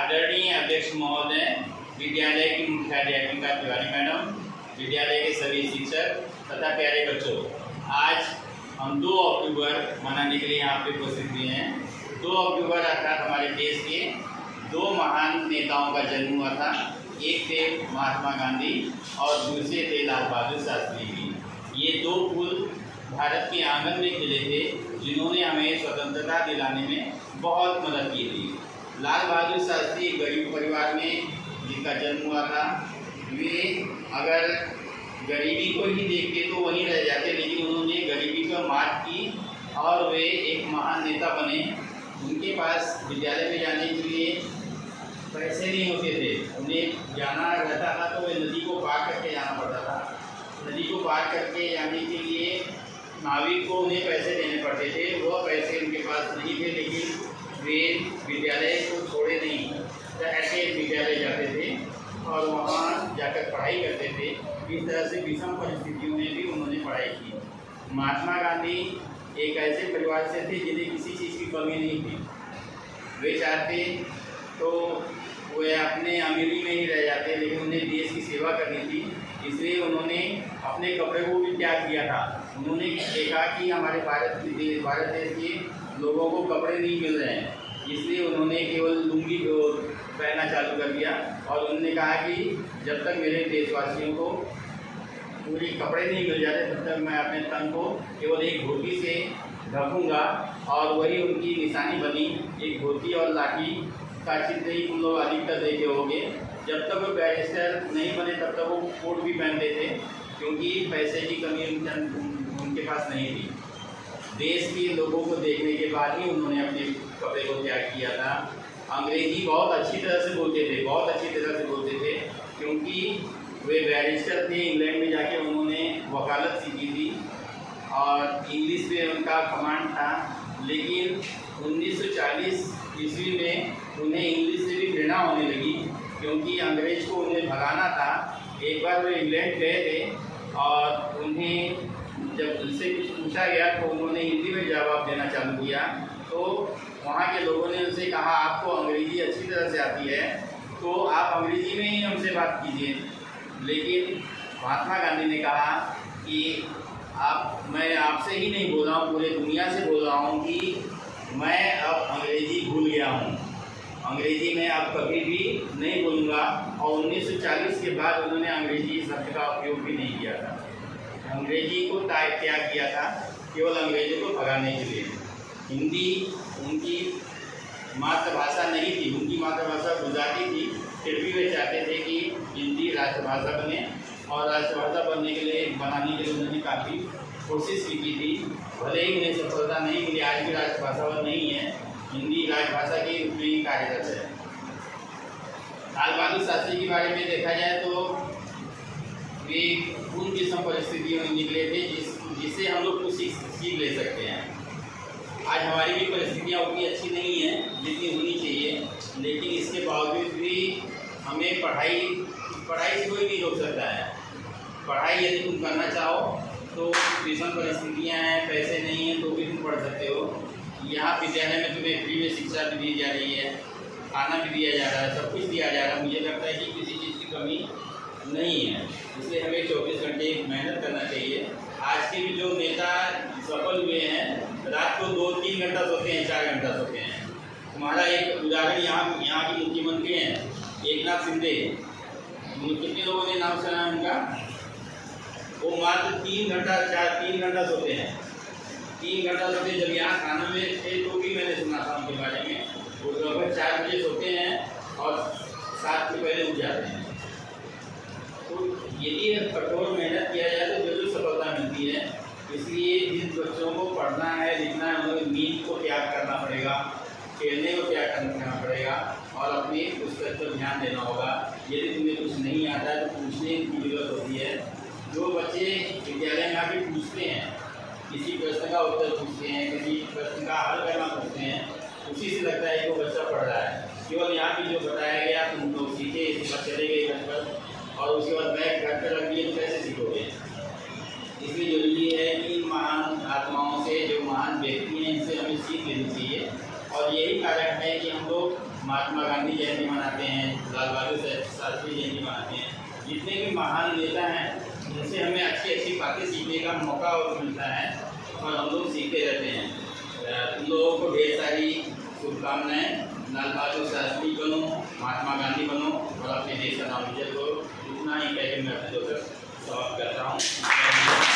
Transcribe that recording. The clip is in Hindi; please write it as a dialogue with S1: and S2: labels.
S1: आदरणीय अध्यक्ष महोदय, विद्यालय की मुख्याध्यापिका तिवारी मैडम, विद्यालय के सभी शिक्षक तथा प्यारे बच्चों, आज हम 2 अक्टूबर मनाने के लिए यहाँ पे उपस्थित हुए हैं। 2 अक्टूबर अर्थात हमारे देश के 2 महान नेताओं का जन्म हुआ था। एक थे महात्मा गांधी और दूसरे थे लाल बहादुर शास्त्री जी। ये 2 फूल भारत के आंगन में खिले थे, जिन्होंने हमें स्वतंत्रता दिलाने में बहुत मदद की थी। लाल बहादुर शास्त्री एक गरीब परिवार में जिनका जन्म हुआ था। वे अगर गरीबी को ही देखते तो वहीं रह जाते, लेकिन उन्होंने गरीबी को मात की और वे एक महान नेता बने। उनके पास विद्यालय में जाने के लिए पैसे नहीं होते थे। उन्हें जाना रहता था तो वे नदी को पार करके जाना पड़ता था। नदी को पार करके जाने के लिए नाविक को उन्हें पैसे देने पड़ते थे। वह पैसे उनके पास नहीं थे, लेकिन वे विद्यालय को छोड़े नहीं, ऐसे विद्यालय जाते थे और वहाँ जाकर पढ़ाई करते थे। इस तरह से विषम परिस्थितियों में भी उन्होंने पढ़ाई की। महात्मा गांधी एक ऐसे परिवार से थे जिन्हें किसी चीज़ की कमी नहीं थी। वे चाहते तो वे अपने अमीरी में ही रह जाते, लेकिन उन्हें देश की सेवा करनी थी, इसलिए उन्होंने अपने कपड़े को भी त्याग किया था। उन्होंने देखा कि हमारे भारत देश के लोगों को कपड़े नहीं मिल रहे हैं, इसलिए उन्होंने केवल लुंगी को पहनना चालू कर दिया और उन्होंने कहा कि जब तक मेरे देशवासियों को पूरे कपड़े नहीं मिल जाते तब तक मैं अपने तन को केवल एक धोती से ढकूँगा। और वही उनकी निशानी बनी, एक धोती और लाठी का चित्र ही तुम लोग अधिकतर देखे होंगे। जब तक वो बैरिस्टर नहीं बने तब तक वो कोट भी पहनते थे, क्योंकि पैसे की कमी उनके पास नहीं थी। देश के लोगों को देखने के बाद ही उन्होंने अपने कपड़े को त्याग किया था। अंग्रेजी बहुत अच्छी तरह से बोलते थे, क्योंकि वे बैरिस्टर थे। इंग्लैंड में जाके उन्होंने वकालत सीखी थी और इंग्लिश में उनका कमांड था। लेकिन 1940 ईस्वी में उन्हें इंग्लिश से भी घृणा होने लगी, क्योंकि अंग्रेज को उन्हें भगाना था। एक बार वे इंग्लैंड गए थे और उन्हें जब उनसे कुछ पूछा गया तो उन्होंने हिंदी में जवाब देना चालू किया। तो वहाँ के लोगों ने उनसे कहा, आपको अंग्रेज़ी अच्छी तरह से आती है तो आप अंग्रेज़ी में ही हमसे बात कीजिए। लेकिन महात्मा गांधी ने कहा कि मैं आपसे ही नहीं बोल रहा हूँ, पूरे दुनिया से बोल रहा हूँ कि मैं अब अंग्रेज़ी भूल गया हूँ। अंग्रेज़ी में अब कभी भी नहीं बोलूँगा। और 1940 के बाद उन्होंने अंग्रेज़ी शब्द का उपयोग भी नहीं किया था। अंग्रेज़ी को त्याग किया था केवल अंग्रेज़ों को भगाने के लिए। हिंदी उनकी मातृभाषा नहीं थी, उनकी मातृभाषा गुजराती थी। फिर भी वे चाहते थे कि हिंदी राष्ट्रभाषा बने और राष्ट्रभाषा बनाने के लिए उन्होंने काफ़ी कोशिश की थी। भले ही उन्हें सफलता नहीं मिली, आज भी राष्ट्रभाषा नहीं है, हिंदी राजभाषा के रूप में ही कार्यरत है। लाल बहादुर शास्त्री के बारे में देखा जाए तो वे उन विषम परिस्थितियों में निकले थे जिससे हम लोग कुछ सीख ले सकते हैं। आज हमारी भी परिस्थितियाँ उतनी अच्छी नहीं हैं जितनी होनी चाहिए, लेकिन इसके बावजूद भी हमें पढ़ाई से कोई नहीं रोक सकता है। पढ़ाई यदि तुम करना चाहो तो विषम परिस्थितियाँ हैं, पैसे नहीं हैं तो भी तुम पढ़ सकते हो। यहाँ विद्यालय में तुम्हें फ्री में शिक्षा भी दी जा रही है, खाना भी दिया जा रहा है, सब कुछ दिया जा रहा है। मुझे लगता है कि किसी चीज़ की कमी नहीं है, इसलिए हमें 24 घंटे मेहनत करना चाहिए। आज के भी जो नेता सफल हुए हैं, रात को 2-3 घंटा सोते हैं, 4 घंटा सोते हैं। तुम्हारा एक उदाहरण यहाँ के मुख्यमंत्री हैं एकनाथ शिंदे, कितने लोगों ने नाम सुना है उनका? वो मात्र 3 घंटा सोते हैं। 3 घंटा सोते, जब यहाँ खाना में थे तो भी मैंने सुना था उनके बारे में। वो लगभग 4 बजे सोते हैं और 7 से पहले उठ जाते हैं। तो यदि कठोर मेहनत किया जाए तो जरूर सफलता मिलती है। इसलिए जिन बच्चों को पढ़ना है, लिखना है, उन्हें नींद को त्याग करना पड़ेगा, खेलने को त्याग करना पड़ेगा और अपने पुस्तक पर ध्यान देना होगा। यदि तुम्हें कुछ नहीं आता है तो पूछने की जरूरत होती है। जो बच्चे विद्यालय में आके पूछते हैं, किसी प्रश्न का उत्तर पूछते हैं, किसी प्रश्न का हल करना पूछते हैं, उसी से लगता है कि वो बच्चा पढ़ रहा है। केवल यहाँ भी जो बताया गया तुम लोग सीखे, इसके बाद चले गए घर पर और उसके बाद बैग घर पर रख दिए तो कैसे सीखोगे? इसलिए जरूरी है कि महान आत्माओं से, जो महान व्यक्ति हैं, इनसे हमें सीख लेनी चाहिए। और यही कारण है कि हम लोग महात्मा गांधी जयंती मनाते हैं, लाल बहादुर शास्त्री जयंती मनाते हैं। जितने भी महान नेता हैं उनसे हमें अच्छी अच्छी बातें सीखने का मौका मिलता है और हम लोग सीखते रहते हैं। उन लोगों को ढेर सारी शुभकामनाएँ। लाल बहादुर शास्त्री बनो, महात्मा गांधी बनो और अपने देश का नाम विजय करो। इतना ही कह के मैं अपने दोस्त समाप्त करता हूँ।